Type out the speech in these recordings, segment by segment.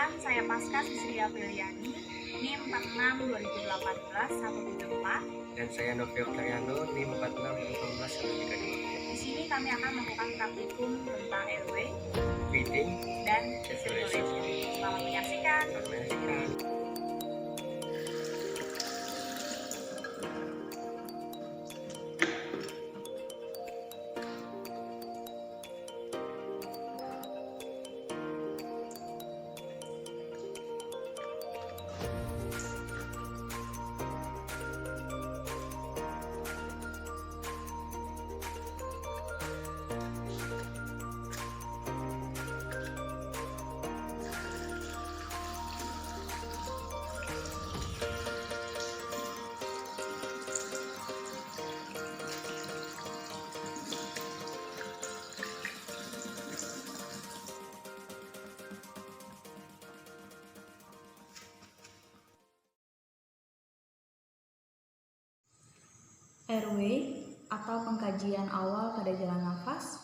Perkenalkan, saya Pasca Sisri Apriliani, NIM 46 2018 134. Dan saya Novi Oktariano, NIM 46 2018 132. Di sini kami akan melakukan praktikum tentang RW, Feeding, dan circulation. Selamat menyaksikan. Selamat menyaksikan. RW atau pengkajian awal pada jalan nafas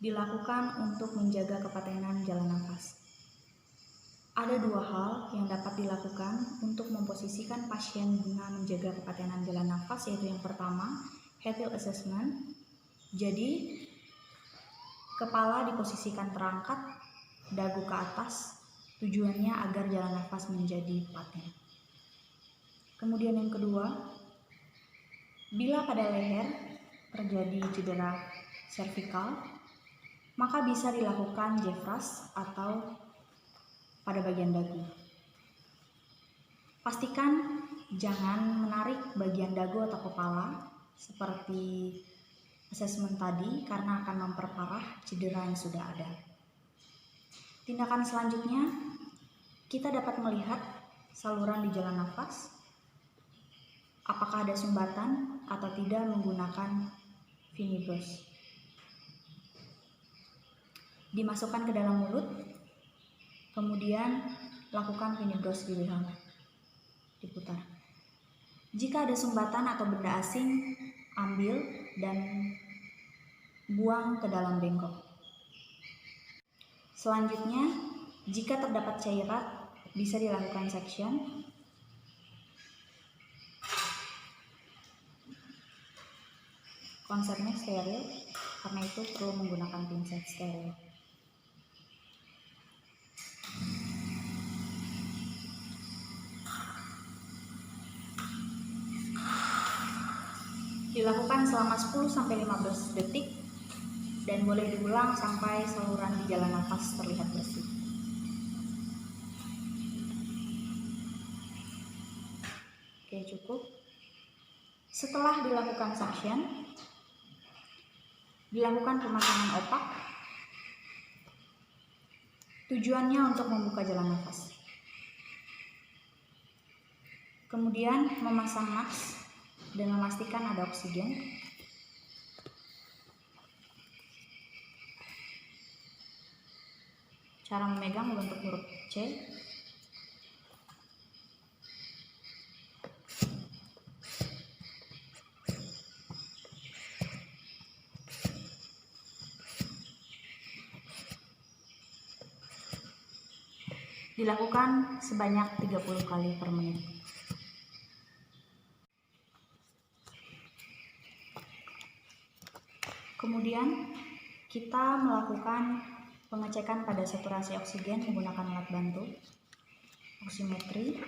dilakukan untuk menjaga kepatenan jalan nafas. Ada dua hal yang dapat dilakukan untuk memposisikan pasien guna menjaga kepatenan jalan nafas, yaitu yang pertama, head tilt assessment. Jadi, kepala diposisikan terangkat, dagu ke atas, tujuannya agar jalan nafas menjadi paten. Kemudian yang kedua, bila pada leher terjadi cedera servikal, maka bisa dilakukan JFRAS atau pada bagian dagu. Pastikan jangan menarik bagian dagu atau kepala seperti asesmen tadi karena akan memperparah cedera yang sudah ada. Tindakan selanjutnya, kita dapat melihat saluran di jalan nafas, apakah ada sumbatan atau tidak menggunakan vinibros. Dimasukkan ke dalam mulut, kemudian lakukan vinibros di leher, diputar. Jika ada sumbatan atau benda asing, ambil dan buang ke dalam bengkok. Selanjutnya, jika terdapat cairan, bisa dilakukan section. Konsepnya steril, karena itu perlu menggunakan pinset steril. Dilakukan selama 10-15 detik dan boleh diulang sampai saluran di jalan nafas terlihat bersih. Oke, cukup. Setelah dilakukan suction, dilakukan pemasangan opak. Tujuannya untuk membuka jalan nafas. Kemudian memasang mask dan memastikan ada oksigen. Cara memegang membentuk huruf C. Dilakukan sebanyak 30 kali per menit. Kemudian kita melakukan pengecekan pada saturasi oksigen menggunakan alat bantu oximetri.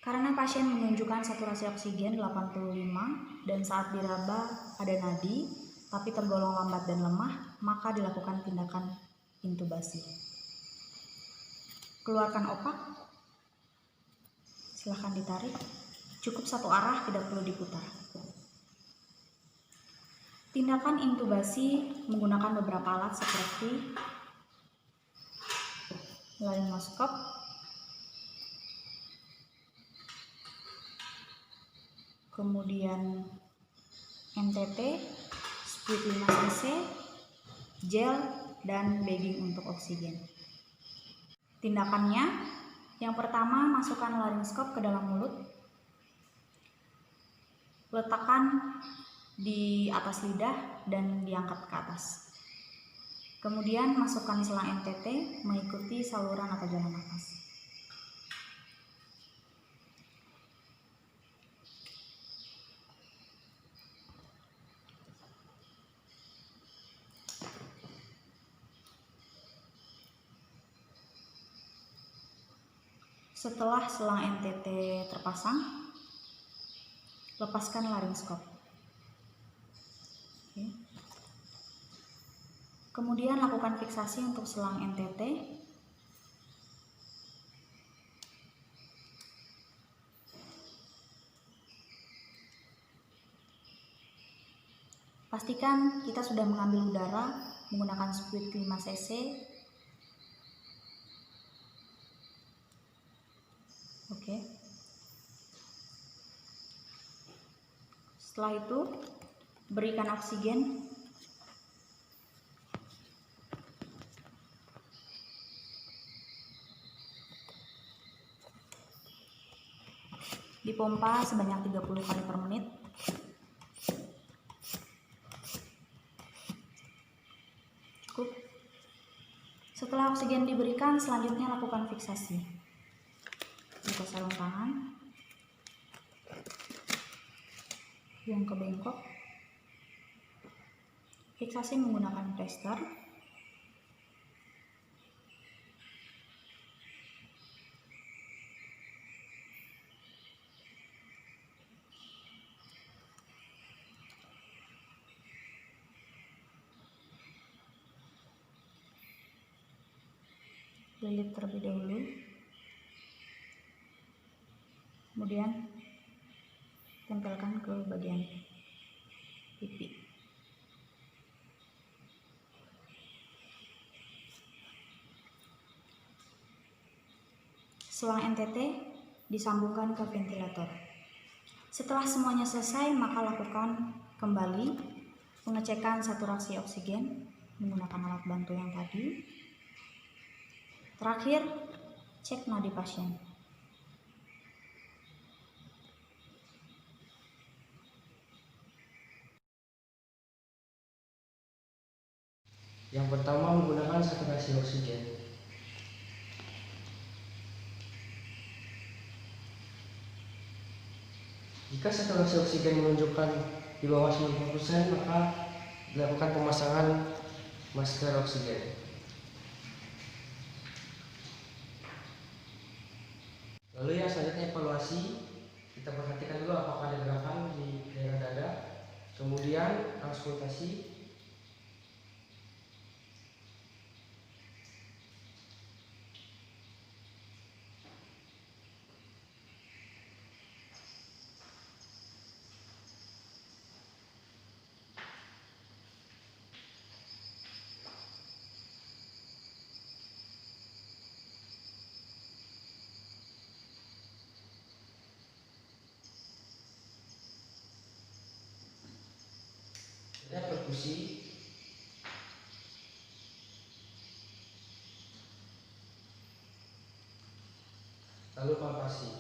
Karena pasien menunjukkan saturasi oksigen 85 dan saat diraba ada nadi tapi tergolong lambat dan lemah, maka dilakukan tindakan intubasi. Keluarkan opak, silahkan ditarik, cukup satu arah, tidak perlu diputar. Tindakan intubasi menggunakan beberapa alat seperti laryngoscope, kemudian NTT, spuit 5 cc, gel, dan bagging untuk oksigen. Tindakannya, yang pertama masukkan laryngoscope ke dalam mulut, letakkan di atas lidah dan diangkat ke atas. Kemudian masukkan selang NTT mengikuti saluran atau jalan nafas. Setelah selang NTT terpasang, lepaskan laringskop. Oke. Kemudian lakukan fiksasi untuk selang NTT. Pastikan kita sudah mengambil udara menggunakan squid 5 cc. Oke. Setelah itu, berikan oksigen. Dipompa sebanyak 30 kali per menit. Cukup. Setelah oksigen diberikan, selanjutnya lakukan fiksasi. Buka sarung tangan, buang ke bengkok, fiksasi menggunakan plester. Lilit terlebih dahulu, kemudian tempelkan ke bagian pipi. Selang NTT disambungkan ke ventilator. Setelah semuanya selesai, maka lakukan kembali pengecekan saturasi oksigen menggunakan alat bantu yang tadi. Terakhir, cek nadi pasien. Yang pertama, menggunakan saturasi oksigen. Jika saturasi oksigen menunjukkan di bawah 90%, maka dilakukan pemasangan masker oksigen. Lalu yang selanjutnya evaluasi, kita perhatikan dulu apakah ada gerakan di daerah dada. Kemudian auskultasi. Perkusi, lalu palpasi.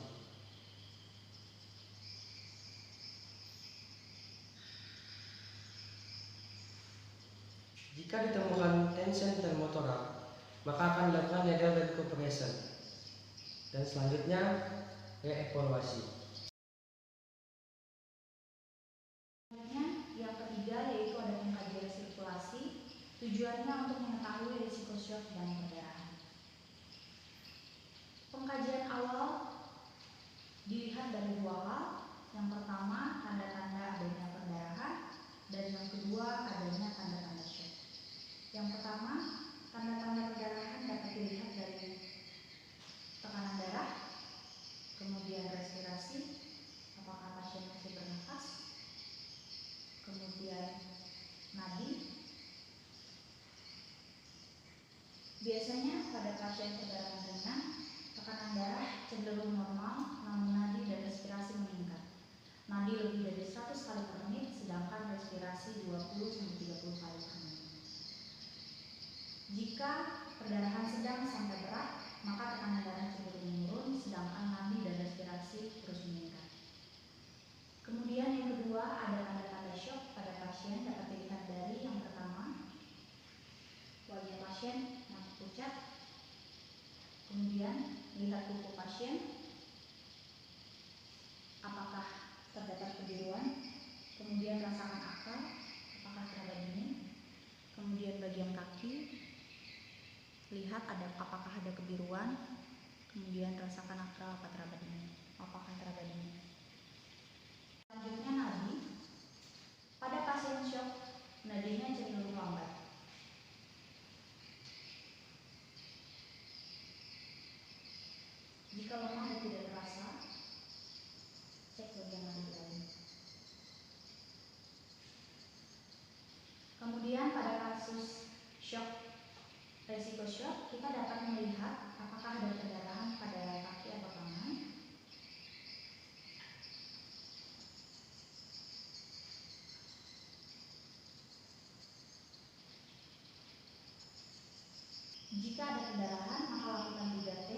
Jika ditemukan tension termotorak, maka akan dilakukan needle bed compression dan selanjutnya reevaluasi. Yang ketiga yaitu ada pengkajian sirkulasi, tujuannya untuk mengetahui risiko shock dan perdarahan. Pengkajian awal dilihat dari dua hal. Yang pertama, tanda-tanda adanya perdarahan, dan yang kedua, adanya tanda-tanda shock. Yang pertama, tanda-tanda perdarahan dapat dilihat dari tekanan darah, kemudian respirasi, apakah pasien masih bernafas, kemudian nadi. Biasanya pada pasien perdarahan ringan, tekanan darah cenderung normal, namun nadi dan respirasi meningkat. Nadi lebih dari 100 kali per menit, sedangkan respirasi 20-30 kali per menit. Jika perdarahan sedang sampai berat, maka tekanan darah cenderung menurun, sedangkan nadi dan respirasi terus meningkat. Kemudian yang kedua, ada tanda-tanda shock pada pasien dapat dilihat dari yang pertama, wajah pasien nampak pucat. Kemudian lihat kuku pasien, apakah terdapat kebiruan. Kemudian rasakan akal, apakah teraba dingin. Kemudian bagian kaki, lihat apakah ada kebiruan. Kemudian rasakan akal, apakah teraba dingin. Selanjutnya nadi. Pada pasien shock, nadinya cenderung lambat. Jika lemah dan tidak terasa, cek bagian nadi lain. Kemudian pada kasus shock, resiko shock, kita dapat melihat apakah ada pendarahan pada kaki atau tangan. Jika ada pendarahan, maka lakukan 3T,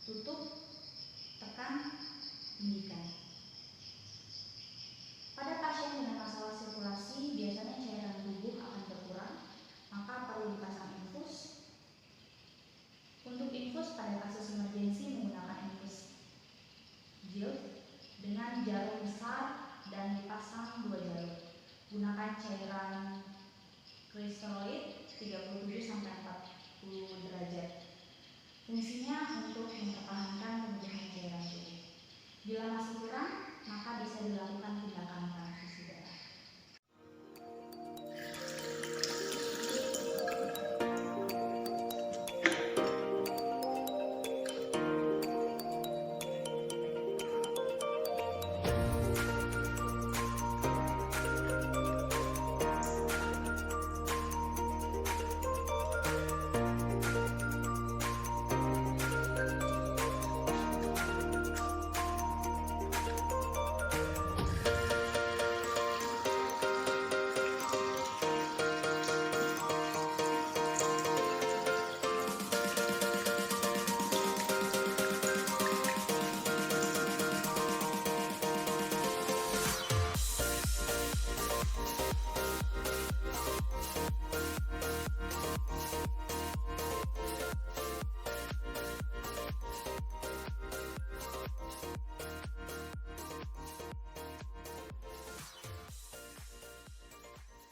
tutup, tekan, tinggikan. Pada pasien dengan masalah sirkulasi, biasanya cairan tubuh akan berkurang, maka perlu dipasang infus. Untuk infus pada kasus emergensi menggunakan infus gel dengan jarum besar dan dipasang 2 jalur. Gunakan cairan kristeroid 37-40 derajat. Fungsinya untuk mempertahankan pemecahan cairan tubuh. Bila masih kurang,